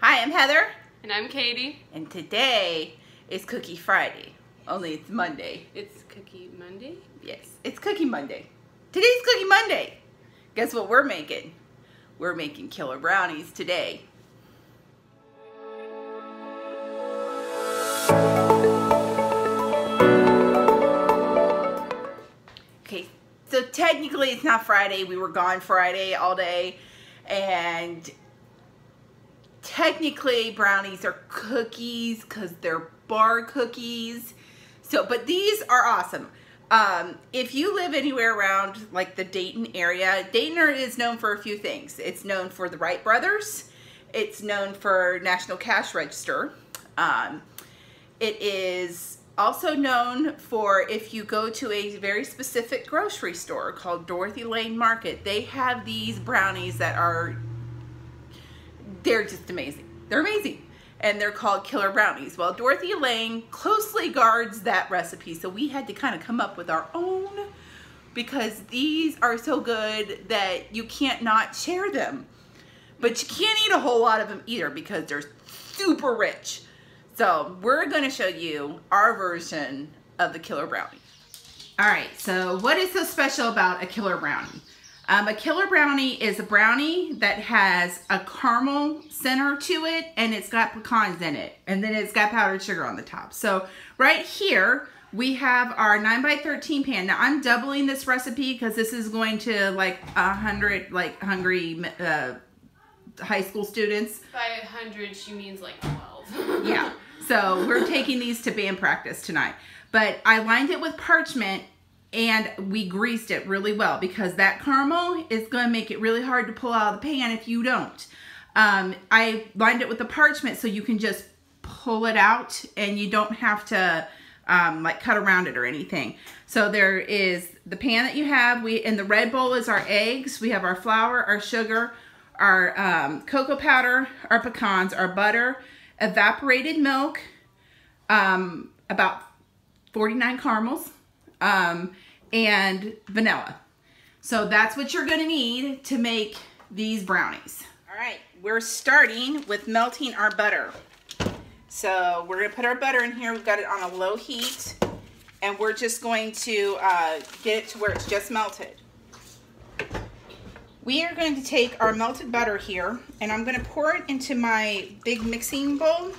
Hi, I'm Heather. And I'm Katie. And today is Cookie Friday. Only it's Monday. It's Cookie Monday? Yes, it's Cookie Monday. Today's Cookie Monday. Guess what we're making? We're making killer brownies today. Okay, so technically it's not Friday. We were gone Friday all day. And technically brownies are cookies because they're bar cookies. So, but these are awesome. If you live anywhere around like the Dayton area, Dayton is known for a few things. It's known for the Wright brothers. It's known for National Cash Register. It is also known for, if you go to a very specific grocery store called Dorothy Lane Market, they have these brownies that are, they're just amazing. They're amazing. And they're called killer brownies. Well, Dorothy Lane closely guards that recipe, so we had to kind of come up with our own because these are so good that you can't not share them. But you can't eat a whole lot of them either because they're super rich. So we're going to show you our version of the killer brownie. All right, so what is so special about a killer brownie? A killer brownie is a brownie that has a caramel center to it and it's got pecans in it. And then it's got powdered sugar on the top. So right here, we have our 9x13 pan. Now I'm doubling this recipe because this is going to like 100 like hungry high school students. By 100, she means like 12. Yeah. So we're taking these to band practice tonight. But I lined it with parchment and we greased it really well because that caramel is going to make it really hard to pull out of the pan if you don't. I lined it with the parchment so you can just pull it out and you don't have to like cut around it or anything. So there is the pan that you have. In the red bowl is our eggs. We have our flour, our sugar, our cocoa powder, our pecans, our butter, evaporated milk, about 49 caramels, and vanilla. So that's what you're gonna need to make these brownies. All right, we're starting with melting our butter. So we're gonna put our butter in here. We've got it on a low heat, and we're just going to get it to where it's just melted. We are going to take our melted butter here, and I'm gonna pour it into my big mixing bowl.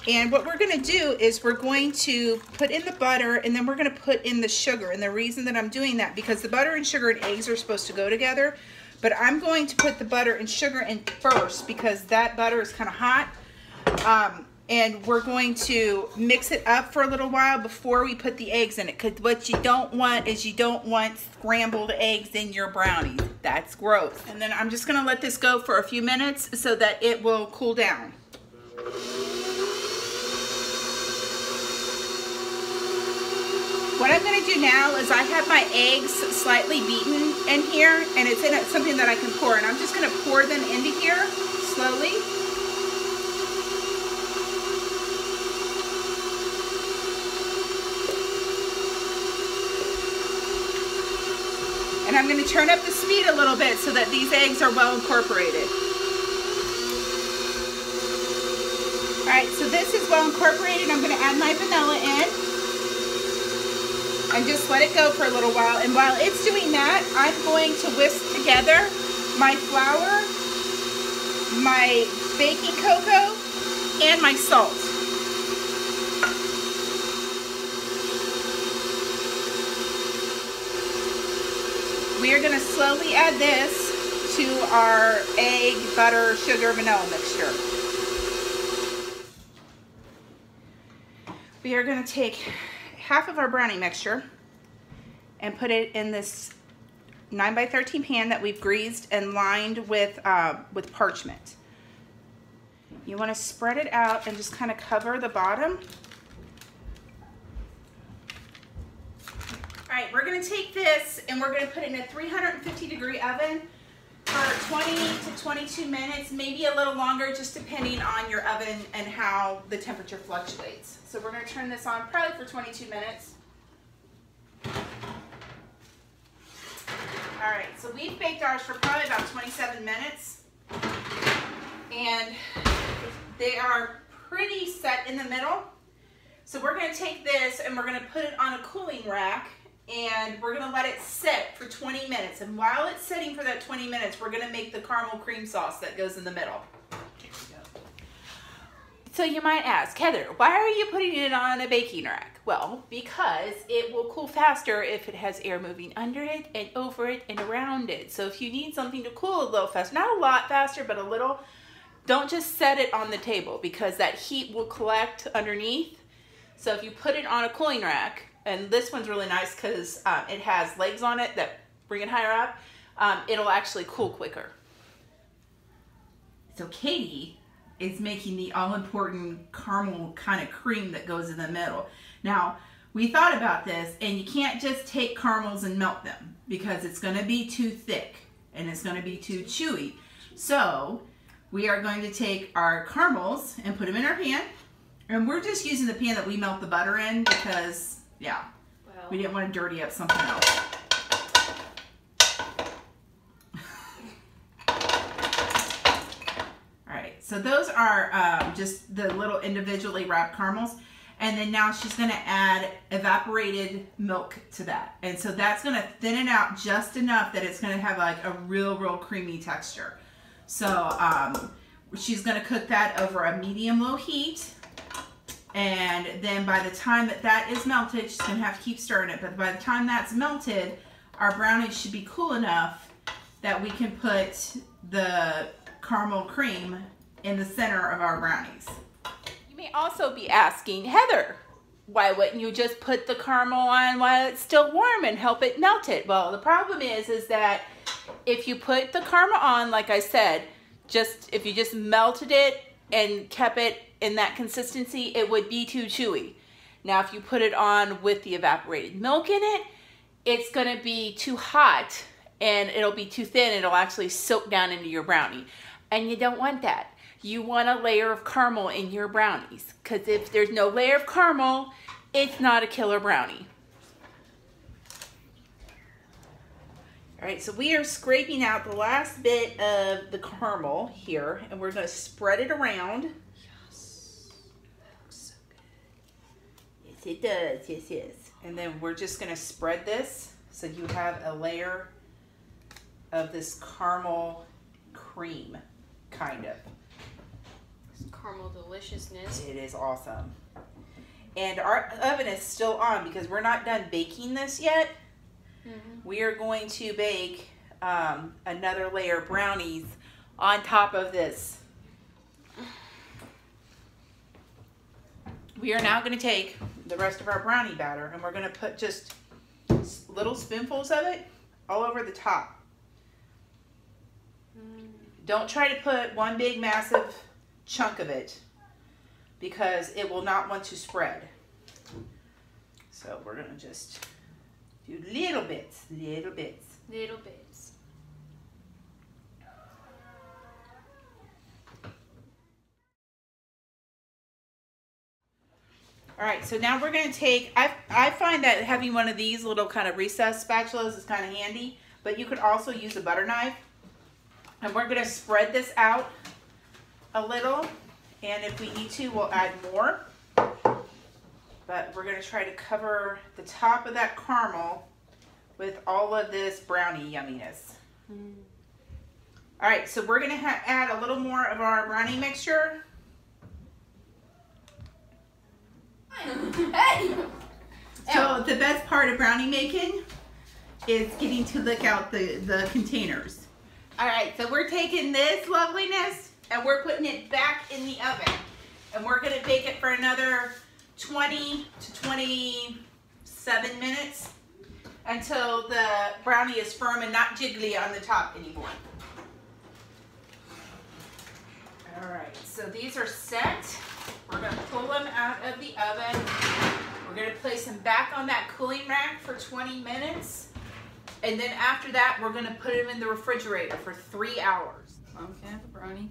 And what we're going to do is we're going to put in the butter and then we're going to put in the sugar. And the reason that I'm doing that, because the butter and sugar and eggs are supposed to go together, but I'm going to put the butter and sugar in first because that butter is kind of hot. And we're going to mix it up for a little while before we put the eggs in it. Because what you don't want is you don't want scrambled eggs in your brownies. That's gross. And then I'm just going to let this go for a few minutes so that it will cool down. What I'm going to do now is I have my eggs slightly beaten in here, and it's in something that I can pour, and I'm just going to pour them into here slowly. And I'm going to turn up the speed a little bit so that these eggs are well incorporated. All right, so this is well incorporated. I'm going to add my vanilla in. And just let it go for a little while. And while it's doing that, I'm going to whisk together my flour, my baking cocoa, and my salt. We are going to slowly add this to our egg, butter, sugar, vanilla mixture. We are going to take half of our brownie mixture and put it in this 9x13 pan that we've greased and lined with parchment. You want to spread it out and just kind of cover the bottom. All right, we're going to take this and we're going to put it in a 350-degree oven for 20 to 22 minutes, maybe a little longer, just depending on your oven and how the temperature fluctuates. So we're going to turn this on probably for 22 minutes. All right, so we've baked ours for probably about 27 minutes. And They are pretty set in the middle. So we're going to take this and we're going to put it on a cooling rack and we're going to let it sit for 20 minutes. And while it's sitting for that 20 minutes, we're going to make the caramel cream sauce that goes in the middle. So you might ask, Heather, why are you putting it on a baking rack? Well, because it will cool faster if it has air moving under it and over it and around it. So if you need something to cool a little faster, not a lot faster, but a little, don't just set it on the table because that heat will collect underneath. So if you put it on a cooling rack, and this one's really nice because it has legs on it that bring it higher up, it'll actually cool quicker. So Katie is making the all-important caramel kind of cream that goes in the middle. Now, we thought about this, and you can't just take caramels and melt them because it's going to be too thick and it's going to be too chewy. So we are going to take our caramels and put them in our pan. And we're just using the pan that we melt the butter in because, yeah, we didn't want to dirty up something else. All right, so those are just the little individually wrapped caramels. And then now she's going to add evaporated milk to that. And so that's going to thin it out just enough that it's going to have like a real creamy texture. So she's going to cook that over a medium-low heat. And then by the time that that is melted, she's going to have to keep stirring it. But by the time that's melted, our brownies should be cool enough that we can put the caramel cream in the center of our brownies. You may also be asking, Heather, why wouldn't you just put the caramel on while it's still warm and help it melt it? Well, the problem is that if you put the caramel on, like I said, if you just melted it and kept it in that consistency, it would be too chewy. Now, if you put it on with the evaporated milk in it, it's gonna be too hot and it'll be too thin. It'll actually soak down into your brownie. And you don't want that. You want a layer of caramel in your brownies, because if there's no layer of caramel, it's not a killer brownie. All right, so we are scraping out the last bit of the caramel here, and we're going to spread it around. Yes, that looks so good. Yes, it does. Yes, yes. And then we're just going to spread this so you have a layer of this caramel cream, kind of. Caramel deliciousness. It is awesome. And our oven is still on because we're not done baking this yet. We are going to bake another layer of brownies on top of this. We are now going to take the rest of our brownie batter and we're going to put just little spoonfuls of it all over the top. Don't try to put one big massive chunk of it because it will not want to spread. So we're going to just do little bits. Little bits. All right, so now we're going to take, I find that having one of these little kind of recessed spatulas is kind of handy, but you could also use a butter knife. And we're going to spread this out a little, and if we need to, we'll add more. But we're going to try to cover the top of that caramel with all of this brownie yumminess. All right, so we're going to add a little more of our brownie mixture. Hey! So the best part of brownie making is getting to lick out the containers. All right, so we're taking this loveliness and we're putting it back in the oven. And we're going to bake it for another 20 to 27 minutes until the brownie is firm and not jiggly on the top anymore. All right, so these are set. We're going to pull them out of the oven. We're going to place them back on that cooling rack for 20 minutes. And then after that, we're going to put them in the refrigerator for 3 hours. Mom, can I have a brownie?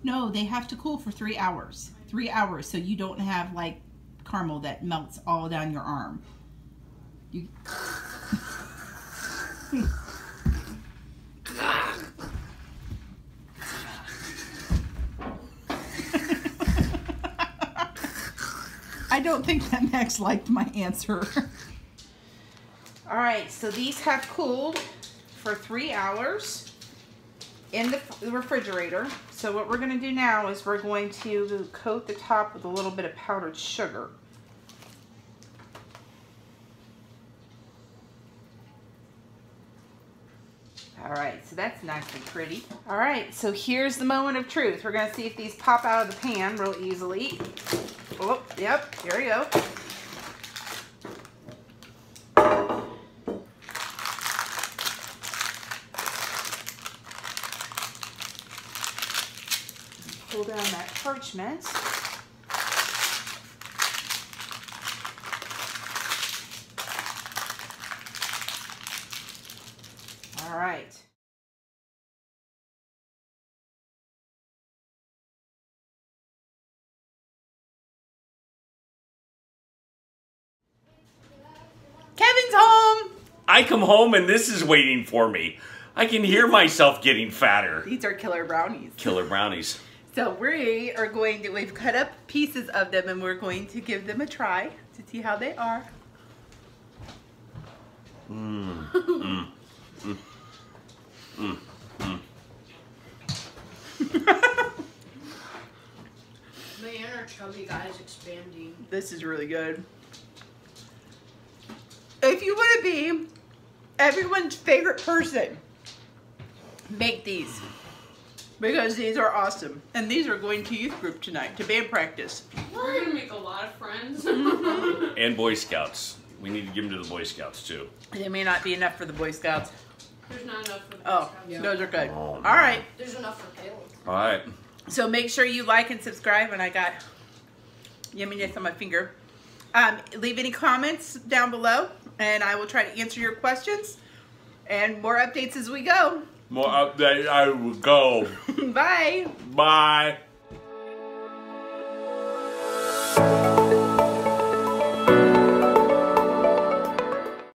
No, they have to cool for 3 hours. 3 hours, so you don't have like caramel that melts all down your arm. You... I don't think that Max liked my answer. All right, so these have cooled for 3 hours in the refrigerator. So what we're gonna do now is we're going to coat the top with a little bit of powdered sugar. All right, so that's nice and pretty. All right, so here's the moment of truth. We're gonna see if these pop out of the pan real easily. Oh, yep, here we go. Pull down that parchment. All right. Kevin's home. I come home and this is waiting for me. I can hear myself getting fatter. These are killer brownies. Killer brownies. So we've cut up pieces of them and we're going to give them a try to see how they are. Mmm. Mmm. Mmm. Mmm. Mmm. The inner chubby guy is expanding. This is really good. If you want to be everyone's favorite person, make these. Because these are awesome. And these are going to youth group tonight, to band practice. We're going to make a lot of friends. And Boy Scouts. We need to give them to the Boy Scouts too. They may not be enough for the Boy Scouts. There's not enough for the Oh, Boy Scouts. those are good. Oh, all right. There's enough for Caleb. All right. So make sure you like and subscribe. And I got yumminess on my finger. Leave any comments down below. And I will try to answer your questions. And more updates as we go. More update I will go. Bye. Bye.